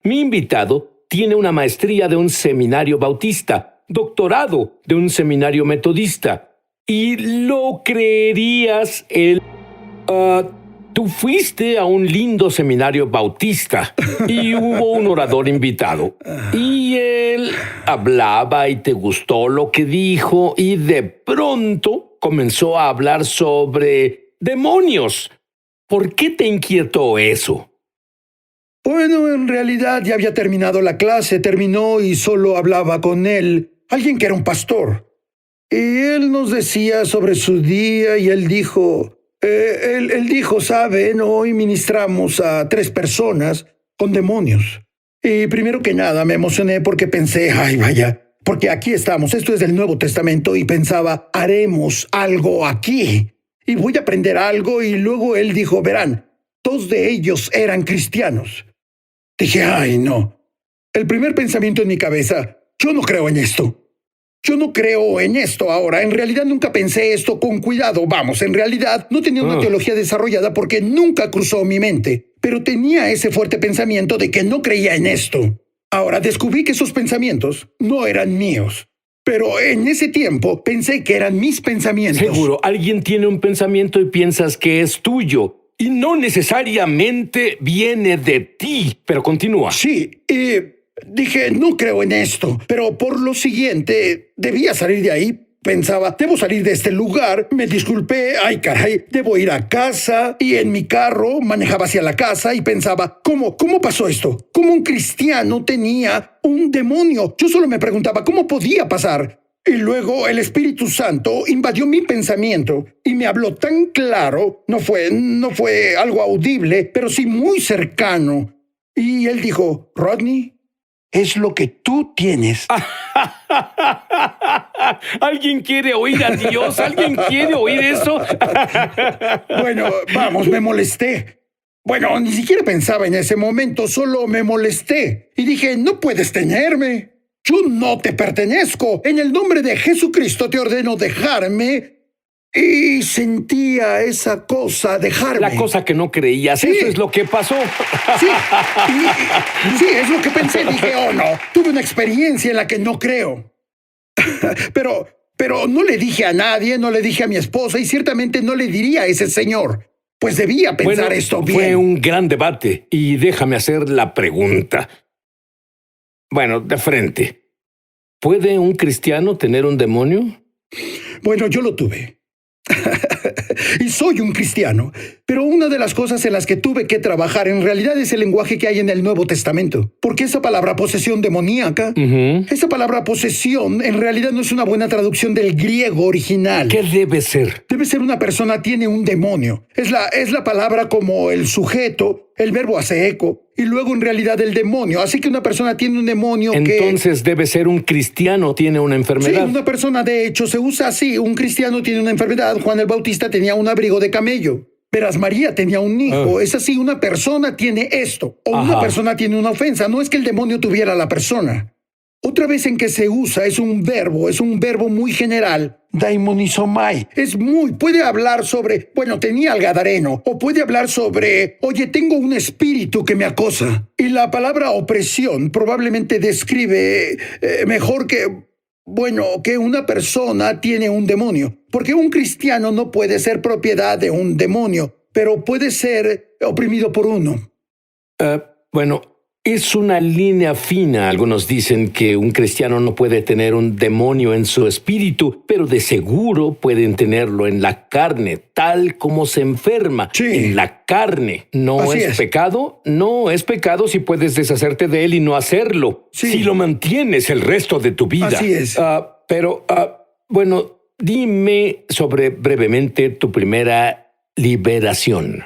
Mi invitado tiene una maestría de un seminario bautista, doctorado de un seminario metodista. Y lo creerías, tú fuiste a un lindo seminario bautista y hubo un orador invitado. Y él hablaba y te gustó lo que dijo y de pronto comenzó a hablar sobre demonios. ¿Por qué te inquietó eso? Bueno, en realidad ya había terminado la clase, terminó y solo hablaba con él, alguien que era un pastor. Y él nos decía sobre su día y él dijo, ¿saben? Hoy ministramos a 3 personas con demonios. Y primero que nada me emocioné porque pensé, ay vaya, porque aquí estamos, esto es del Nuevo Testamento y pensaba, haremos algo aquí y voy a aprender algo y luego él dijo, verán, 2 de ellos eran cristianos. Dije, ay no. El primer pensamiento en mi cabeza, yo no creo en esto. Yo no creo en esto ahora. En realidad nunca pensé esto con cuidado. Vamos, en realidad no tenía una teología desarrollada porque nunca cruzó mi mente. Pero tenía ese fuerte pensamiento de que no creía en esto. Ahora descubrí que esos pensamientos no eran míos. Pero en ese tiempo pensé que eran mis pensamientos. Seguro, alguien tiene un pensamiento y piensas que es tuyo. Y no necesariamente viene de ti. Pero continúa. Sí, dije, no creo en esto, pero por lo siguiente, debía salir de ahí. Pensaba, debo salir de este lugar. Me disculpé, ay caray, debo ir a casa. Y en mi carro manejaba hacia la casa y pensaba, ¿cómo pasó esto? ¿Cómo un cristiano tenía un demonio? Yo solo me preguntaba, ¿cómo podía pasar? Y luego el Espíritu Santo invadió mi pensamiento y me habló tan claro, no fue algo audible, pero sí muy cercano. Y él dijo, Rodney, es lo que tú tienes. ¿Alguien quiere oír a Dios? ¿Alguien quiere oír eso? Bueno, vamos, me molesté. Bueno, ni siquiera pensaba en ese momento, solo me molesté. Y dije, no puedes tenerme. Yo no te pertenezco. En el nombre de Jesucristo te ordeno dejarme. Y sentía esa cosa, dejarme. La cosa que no creías, Sí. eso es lo que pasó. Sí, sí, es lo que pensé. Dije, oh no, tuve una experiencia en la que no creo. Pero no le dije a nadie, no le dije a mi esposa y ciertamente no le diría a ese señor. Pues debía pensar esto bien. Fue un gran debate y déjame hacer la pregunta. Bueno, de frente. ¿Puede un cristiano tener un demonio? Bueno, yo lo tuve. Y soy un cristiano. Pero una de las cosas en las que tuve que trabajar en realidad es el lenguaje que hay en el Nuevo Testamento. Porque esa palabra posesión demoníaca, esa palabra posesión en realidad no es una buena traducción del griego original. ¿Qué debe ser? Debe ser una persona tiene un demonio. Es la palabra como el sujeto, el verbo hace eco, y luego en realidad el demonio. Así que una persona tiene un demonio Entonces debe ser un cristiano, tiene una enfermedad. Sí, una persona de hecho se usa así. Un cristiano tiene una enfermedad. Juan el Bautista tenía un abrigo de camello. Verás, María tenía un hijo. Es así, una persona tiene esto. O una persona tiene una ofensa. No es que el demonio tuviera a la persona. Otra vez en que se usa es un verbo muy general. Daimonizomai. Puede hablar sobre, bueno, tenía al gadareno. O puede hablar sobre, oye, tengo un espíritu que me acosa. Y la palabra opresión probablemente describe mejor que una persona tiene un demonio. Porque un cristiano no puede ser propiedad de un demonio, pero puede ser oprimido por uno. Es una línea fina. Algunos dicen que un cristiano no puede tener un demonio en su espíritu, pero de seguro pueden tenerlo en la carne, tal como se enferma. Sí. En la carne. ¿No es pecado? No es pecado si puedes deshacerte de él y no hacerlo. Sí. Si lo mantienes el resto de tu vida. Así es. Dime sobre brevemente tu primera liberación.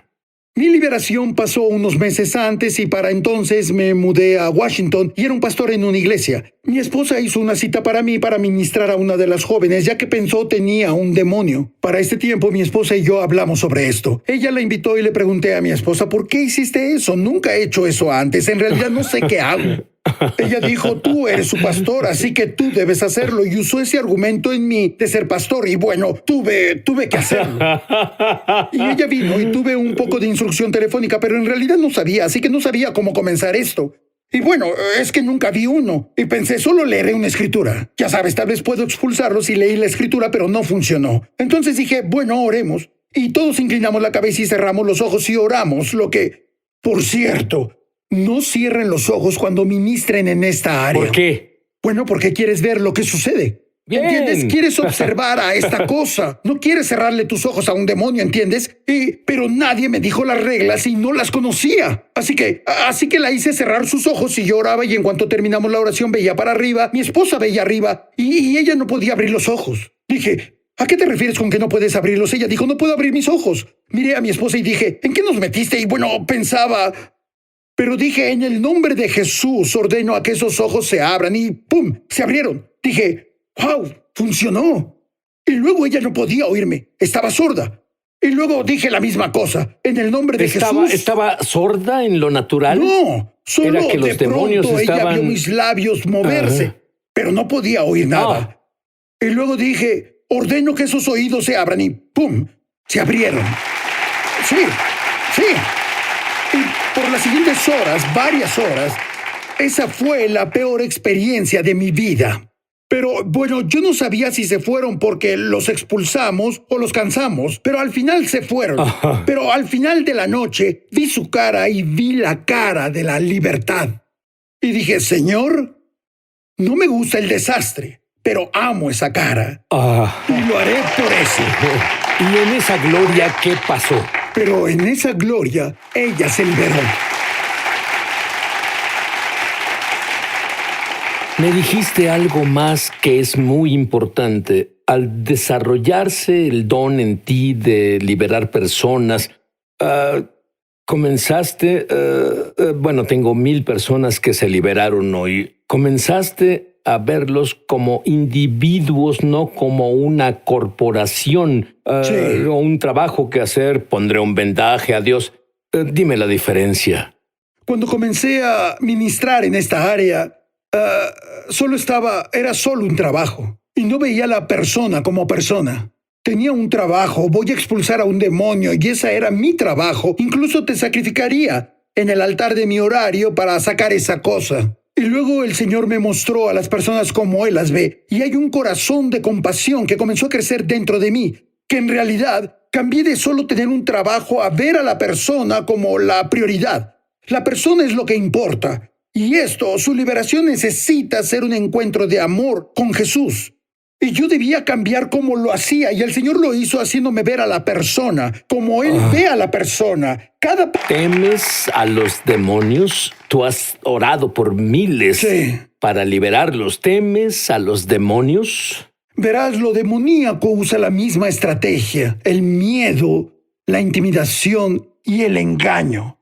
Mi liberación pasó unos meses antes y para entonces me mudé a Washington y era un pastor en una iglesia. Mi esposa hizo una cita para mí para ministrar a una de las jóvenes, ya que pensó tenía un demonio. Para este tiempo mi esposa y yo hablamos sobre esto. Ella la invitó y le pregunté a mi esposa, ¿por qué hiciste eso? Nunca he hecho eso antes, en realidad no sé qué hago. Ella dijo, tú eres su pastor, así que tú debes hacerlo. Y usó ese argumento en mí de ser pastor. Y bueno, tuve que hacerlo. Y ella vino y tuve un poco de instrucción telefónica, pero en realidad no sabía, así que no sabía cómo comenzar esto. Y bueno, es que nunca vi uno. Y pensé, solo leeré una escritura. Ya sabes, tal vez puedo expulsarlos y leí la escritura, pero no funcionó. Entonces dije, bueno, oremos. Y todos inclinamos la cabeza y cerramos los ojos y oramos, lo que... Por cierto, no cierren los ojos cuando ministren en esta área. ¿Por qué? Bueno, porque quieres ver lo que sucede. Bien. ¿Entiendes? Quieres observar a esta cosa. No quieres cerrarle tus ojos a un demonio, ¿entiendes? Pero nadie me dijo las reglas y no las conocía. Así que la hice cerrar sus ojos y yo oraba, y en cuanto terminamos la oración veía para arriba. Mi esposa veía arriba y ella no podía abrir los ojos. Dije, ¿a qué te refieres con que no puedes abrirlos? Ella dijo, no puedo abrir mis ojos. Miré a mi esposa y dije, ¿en qué nos metiste? Y bueno, pensaba... Pero dije, en el nombre de Jesús ordeno a que esos ojos se abran y ¡pum! Se abrieron. Dije, ¡wow! Funcionó. Y luego ella no podía oírme. Estaba sorda. Y luego dije la misma cosa. En el nombre de Jesús. ¿Estaba sorda en lo natural? No, solo Era que los de demonios pronto ella estaban... vio mis labios moverse, pero no podía oír nada. Y luego dije, ordeno que esos oídos se abran y ¡pum! Se abrieron. Sí, sí. Y por las siguientes horas, varias horas, esa fue la peor experiencia de mi vida. Pero bueno, yo no sabía si se fueron porque los expulsamos o los cansamos, pero al final se fueron. Ajá. Pero al final de la noche vi su cara y vi la cara de la libertad. Y dije, Señor, no me gusta el desastre, pero amo esa cara. Y lo haré por eso. ¿Y en esa gloria qué pasó? Pero en esa gloria, ella se liberó. Me dijiste algo más que es muy importante. Al desarrollarse el don en ti de liberar personas, comenzaste, bueno, tengo 1000 personas que se liberaron hoy. Comenzaste a verlos como individuos, no como una corporación Sí. o un trabajo que hacer. Pondré un vendaje, adiós. Dime la diferencia. Cuando comencé a ministrar en esta área, era solo un trabajo. Y no veía a la persona como persona. Tenía un trabajo, voy a expulsar a un demonio y ese era mi trabajo. Incluso te sacrificaría en el altar de mi horario para sacar esa cosa. Y luego el Señor me mostró a las personas como Él las ve. Y hay un corazón de compasión que comenzó a crecer dentro de mí, que en realidad cambié de solo tener un trabajo a ver a la persona como la prioridad. La persona es lo que importa. Y su liberación necesita ser un encuentro de amor con Jesús. Y yo debía cambiar cómo lo hacía, y el Señor lo hizo haciéndome ver a la persona, como Él ve a la persona. ¿Temes a los demonios? Tú has orado por miles Sí. para liberarlos. ¿Temes a los demonios? Verás, lo demoníaco usa la misma estrategia: el miedo, la intimidación y el engaño.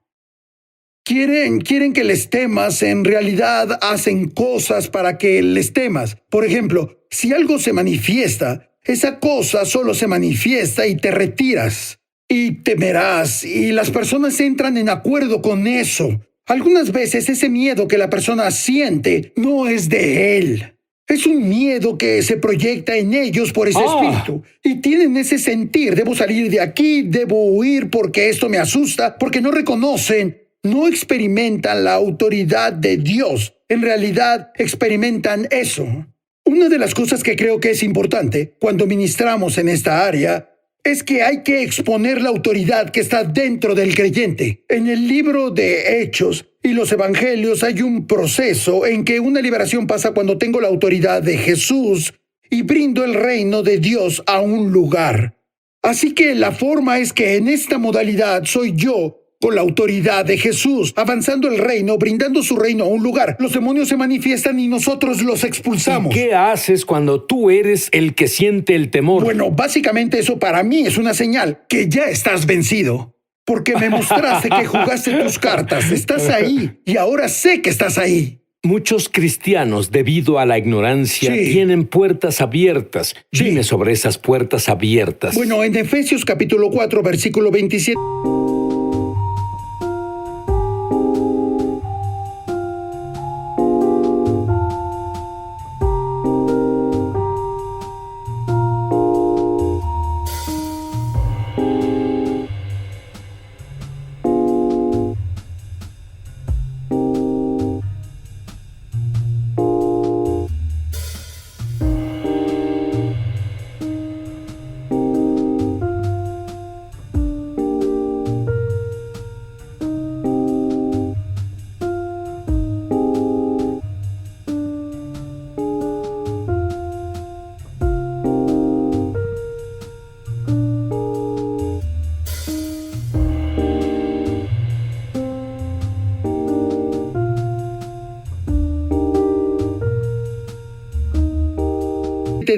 Quieren que les temas. En realidad hacen cosas para que les temas. Por ejemplo, si algo se manifiesta, esa cosa solo se manifiesta y te retiras. Y temerás, y las personas entran en acuerdo con eso. Algunas veces ese miedo que la persona siente no es de él. Es un miedo que se proyecta en ellos por ese espíritu. Y tienen ese sentir: debo salir de aquí, debo huir porque esto me asusta, porque no reconocen, no experimentan la autoridad de Dios. En realidad experimentan eso. Una de las cosas que creo que es importante cuando ministramos en esta área es que hay que exponer la autoridad que está dentro del creyente. En el libro de Hechos y los Evangelios hay un proceso en que una liberación pasa cuando tengo la autoridad de Jesús y brindo el reino de Dios a un lugar. Así que la forma es que en esta modalidad soy yo, con la autoridad de Jesús, avanzando el reino, brindando su reino a un lugar. Los demonios se manifiestan y nosotros los expulsamos. ¿Y qué haces cuando tú eres el que siente el temor? Bueno, básicamente eso para mí es una señal que ya estás vencido. Porque me mostraste que jugaste tus cartas. Estás ahí y ahora sé que estás ahí. Muchos cristianos, debido a la ignorancia, Sí. tienen puertas abiertas. Sí. Dime sobre esas puertas abiertas. Bueno, en Efesios capítulo 4, versículo 27...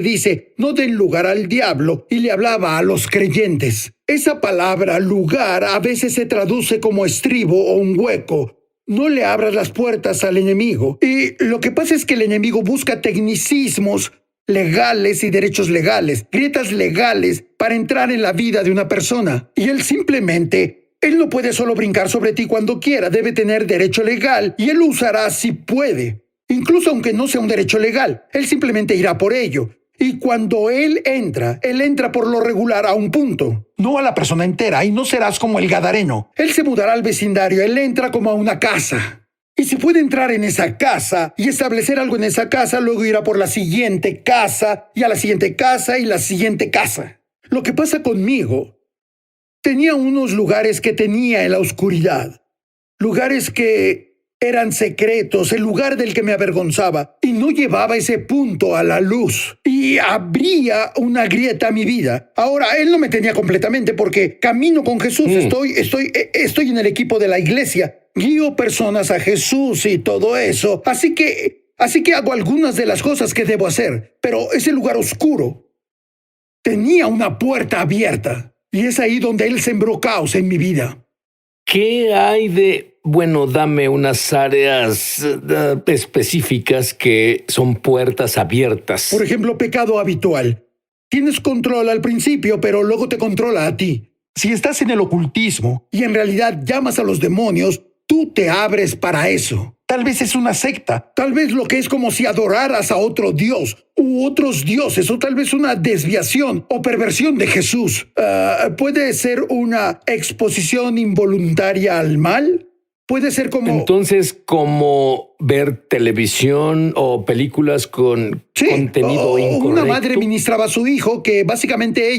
17 dice, no den lugar al diablo, y le hablaba a los creyentes. Esa palabra lugar a veces se traduce como estribo o un hueco. No le abras las puertas al enemigo. Y lo que pasa es que el enemigo busca tecnicismos legales y derechos legales, grietas legales para entrar en la vida de una persona. Y él no puede solo brincar sobre ti cuando quiera, debe tener derecho legal y él lo usará si puede. Incluso aunque no sea un derecho legal, él simplemente irá por ello. Y cuando él entra por lo regular a un punto, no a la persona entera, y no serás como el gadareno. Él se mudará al vecindario, él entra como a una casa. Y si puede entrar en esa casa y establecer algo en esa casa, luego irá por la siguiente casa y a la siguiente casa y la siguiente casa. Lo que pasa conmigo, tenía unos lugares que tenía en la oscuridad, lugares que eran secretos, el lugar del que me avergonzaba, y no llevaba ese punto a la luz. Y abría una grieta a mi vida. Ahora, él no me tenía completamente porque camino con Jesús. Estoy en el equipo de la iglesia. Guío personas a Jesús y todo eso. Así que hago algunas de las cosas que debo hacer. Pero ese lugar oscuro tenía una puerta abierta. Y es ahí donde él sembró caos en mi vida. ¿Qué hay de... Bueno, dame unas áreas específicas que son puertas abiertas? Por ejemplo, pecado habitual. Tienes control al principio, pero luego te controla a ti. Si estás en el ocultismo y en realidad llamas a los demonios, tú te abres para eso. Tal vez es una secta. Tal vez lo que es como si adoraras a otro dios u otros dioses, o tal vez una desviación o perversión de Jesús. ¿Puede ser una exposición involuntaria al mal? Puede ser como... Entonces, como ver televisión o películas con contenido incorrecto. Una madre ministraba a su hijo que básicamente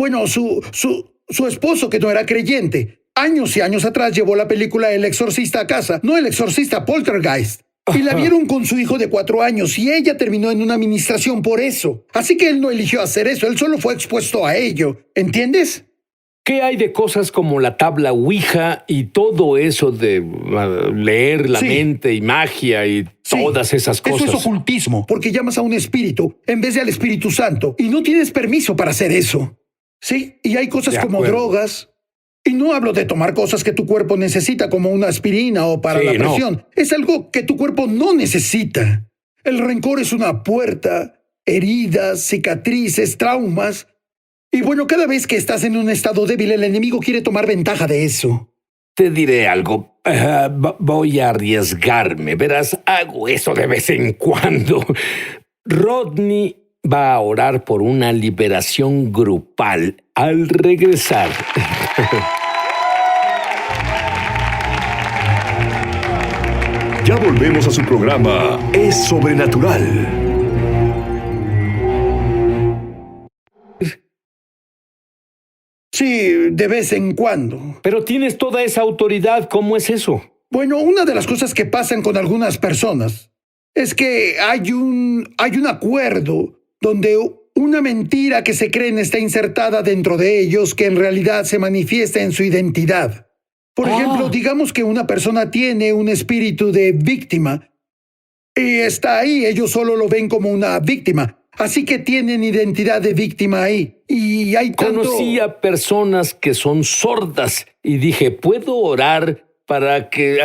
su esposo que no era creyente, años y años atrás llevó la película El Exorcista a casa, no El Exorcista, Poltergeist. Y la vieron con su hijo de 4 años y ella terminó en una administración por eso. Así que él no eligió hacer eso, él solo fue expuesto a ello. ¿Entiendes? ¿Qué hay de cosas como la tabla Ouija y todo eso de leer la mente y magia y todas esas cosas? Eso es ocultismo, porque llamas a un espíritu en vez de al Espíritu Santo y no tienes permiso para hacer eso. Sí, y hay cosas como drogas. Y no hablo de tomar cosas que tu cuerpo necesita como una aspirina o para la presión. No. Es algo que tu cuerpo no necesita. El rencor es una puerta, heridas, cicatrices, traumas. Y bueno, cada vez que estás en un estado débil, el enemigo quiere tomar ventaja de eso. Te diré algo. Voy a arriesgarme. Verás, hago eso de vez en cuando. Rodney va a orar por una liberación grupal al regresar. Ya volvemos a su programa Es Sobrenatural. Sí, de vez en cuando. Pero tienes toda esa autoridad, ¿cómo es eso? Bueno, una de las cosas que pasan con algunas personas es que hay un acuerdo donde una mentira que se creen está insertada dentro de ellos que en realidad se manifiesta en su identidad. Por ejemplo, digamos que una persona tiene un espíritu de víctima y está ahí, ellos solo lo ven como una víctima. Así que tienen identidad de víctima ahí. Y hay tanto... Conocí a personas que son sordas y dije, ¿puedo orar para que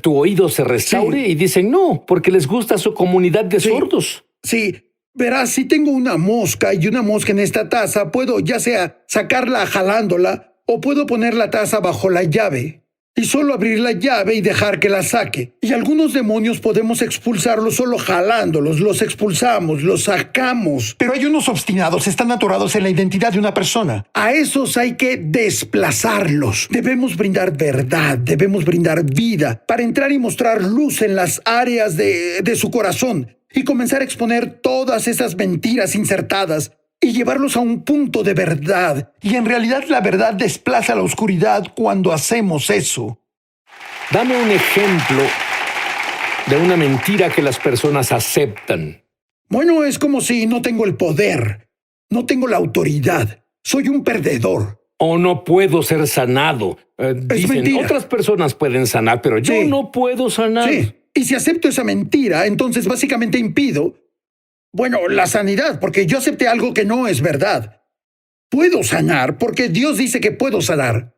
tu oído se restaure? Sí. Y dicen, no, porque les gusta su comunidad de sordos. Sí, verás, si tengo una mosca y una mosca en esta taza, puedo ya sea sacarla jalándola o puedo poner la taza bajo la llave. Y solo abrir la llave y dejar que la saque. Y algunos demonios podemos expulsarlos solo jalándolos, los expulsamos, los sacamos. Pero hay unos obstinados, están atorados en la identidad de una persona. A esos hay que desplazarlos. Debemos brindar verdad, debemos brindar vida, para entrar y mostrar luz en las áreas de su corazón y comenzar a exponer todas esas mentiras insertadas y llevarlos a un punto de verdad. Y en realidad la verdad desplaza la oscuridad cuando hacemos eso. Dame un ejemplo de una mentira que las personas aceptan. Bueno, es como si no tengo el poder, no tengo la autoridad, soy un perdedor. O no puedo ser sanado. Dicen, mentira. Otras personas pueden sanar, pero yo no puedo sanar. Sí, y si acepto esa mentira, entonces básicamente impido Bueno, la sanidad, porque yo acepté algo que no es verdad. Puedo sanar porque Dios dice que puedo sanar.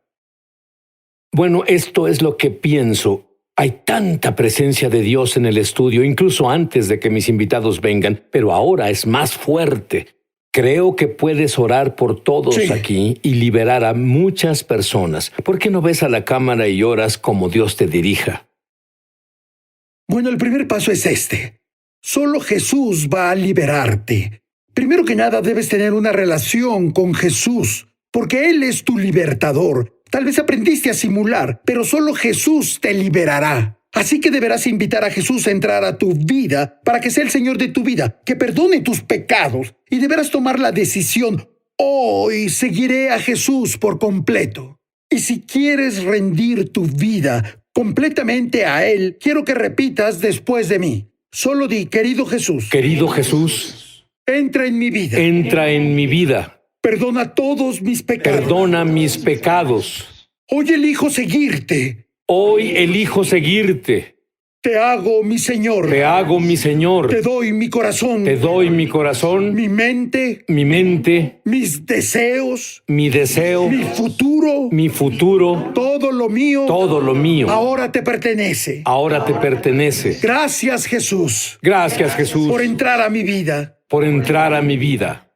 Bueno, esto es lo que pienso. Hay tanta presencia de Dios en el estudio, incluso antes de que mis invitados vengan, pero ahora es más fuerte. Creo que puedes orar por todos Sí. aquí y liberar a muchas personas. ¿Por qué no ves a la cámara y oras como Dios te dirija? Bueno, el primer paso es este. Solo Jesús va a liberarte. Primero que nada, debes tener una relación con Jesús, porque Él es tu libertador. Tal vez aprendiste a simular, pero solo Jesús te liberará. Así que deberás invitar a Jesús a entrar a tu vida para que sea el Señor de tu vida, que perdone tus pecados, y deberás tomar la decisión: hoy seguiré a Jesús por completo. Y si quieres rendir tu vida completamente a Él, quiero que repitas después de mí. Solo di: querido Jesús, Querido Jesús, entra en mi vida. entra en mi vida. Perdona todos mis pecados. Perdona mis pecados. Hoy elijo seguirte. Hoy elijo seguirte. Te hago mi Señor. Te hago mi Señor. Te doy mi corazón, Te doy mi corazón, mi mente, mi mente, mis deseos, mi deseo, mi futuro, mi futuro, todo lo mío. todo lo mío. Ahora te pertenece. Ahora te pertenece. Gracias, Jesús, Gracias, Jesús, por entrar a mi vida. por entrar a mi vida.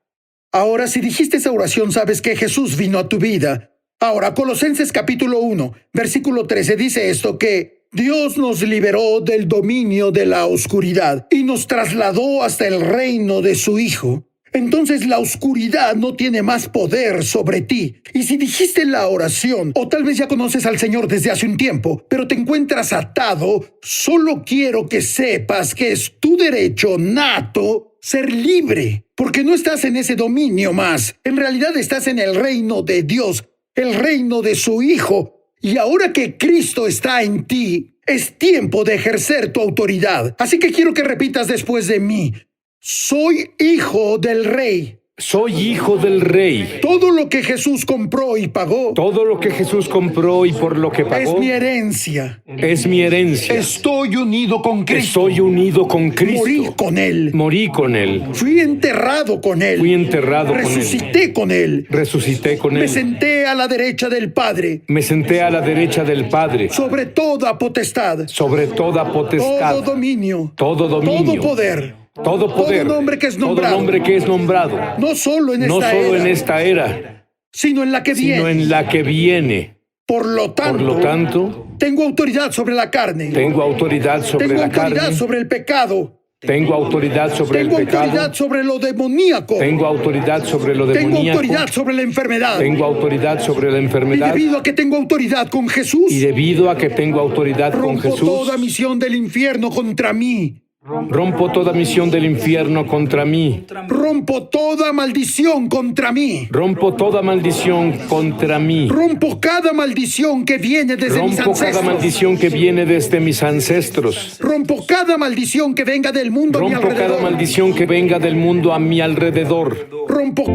Ahora, si dijiste esa oración, sabes que Jesús vino a tu vida. Ahora, Colosenses capítulo 1, versículo 13 dice esto, que Dios nos liberó del dominio de la oscuridad y nos trasladó hasta el reino de su Hijo. Entonces la oscuridad no tiene más poder sobre ti. Y si dijiste la oración, o tal vez ya conoces al Señor desde hace un tiempo, pero te encuentras atado, solo quiero que sepas que es tu derecho nato ser libre, porque no estás en ese dominio más. En realidad estás en el reino de Dios, el reino de su Hijo. Y ahora que Cristo está en ti, es tiempo de ejercer tu autoridad. Así que quiero que repitas después de mí: soy hijo del Rey. Soy hijo del Rey. Todo lo que Jesús compró y pagó Todo lo que Jesús compró y por lo que es pagó mi herencia. es mi herencia. Estoy unido con Cristo. Estoy unido con Morí Cristo. con Él. Morí con Él. Fui enterrado con Él. Fui enterrado con Él. Resucité con Él. Resucité con Me Él. senté a la derecha del Padre, Me senté a la derecha del Padre, sobre toda potestad, sobre toda todo potestad, dominio, todo dominio, todo poder, todo poder, todo nombre que es todo nombrado. nombre que es nombrado, no solo en no esta solo era, en esta era, sino en la que sino viene. en la que viene. Por lo tanto, tengo autoridad sobre la carne. Tengo autoridad sobre Tengo la autoridad carne, sobre el pecado. tengo autoridad sobre el Tengo autoridad pecado, sobre lo demoníaco. tengo autoridad sobre lo Tengo demoníaco, autoridad sobre la enfermedad. tengo autoridad sobre la Y enfermedad, debido a que tengo autoridad con Jesús, y debido a que tengo autoridad con rompo Jesús, toda misión del infierno contra mí. rompo toda misión del infierno contra mí, Rompo toda maldición contra mí. rompo toda maldición contra mí, Rompo cada maldición que viene desde mis rompo cada ancestros. maldición que viene desde mis ancestros, Rompo cada maldición que venga del mundo a mi rompo cada alrededor. maldición que venga del mundo a mi alrededor. Rompo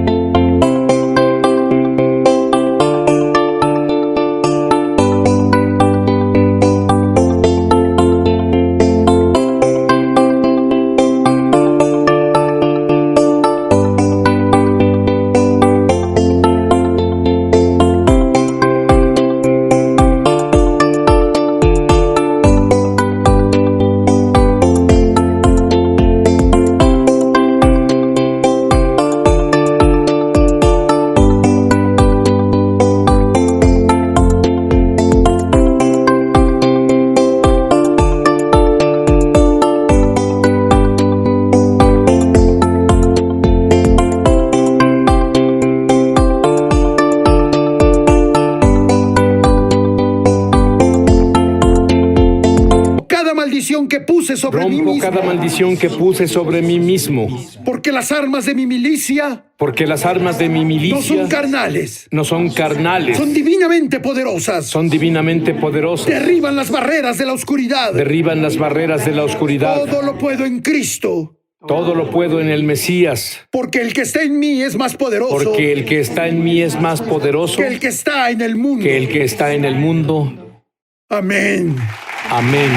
cada maldición que puse sobre mí Rompo mismo. cada maldición que puse sobre mí mismo, Porque las armas de mi milicia porque las armas de mi no milicia son carnales, no son carnales, son divinamente poderosas. son divinamente poderosas, Derriban las barreras de la oscuridad. derriban las barreras de la oscuridad. Todo lo puedo en Cristo. Todo lo puedo en el Mesías, Porque el que está en mí es más poderoso porque el que está en mí es más poderoso que el que está en el mundo. que el que está en el mundo. Amén. Amén.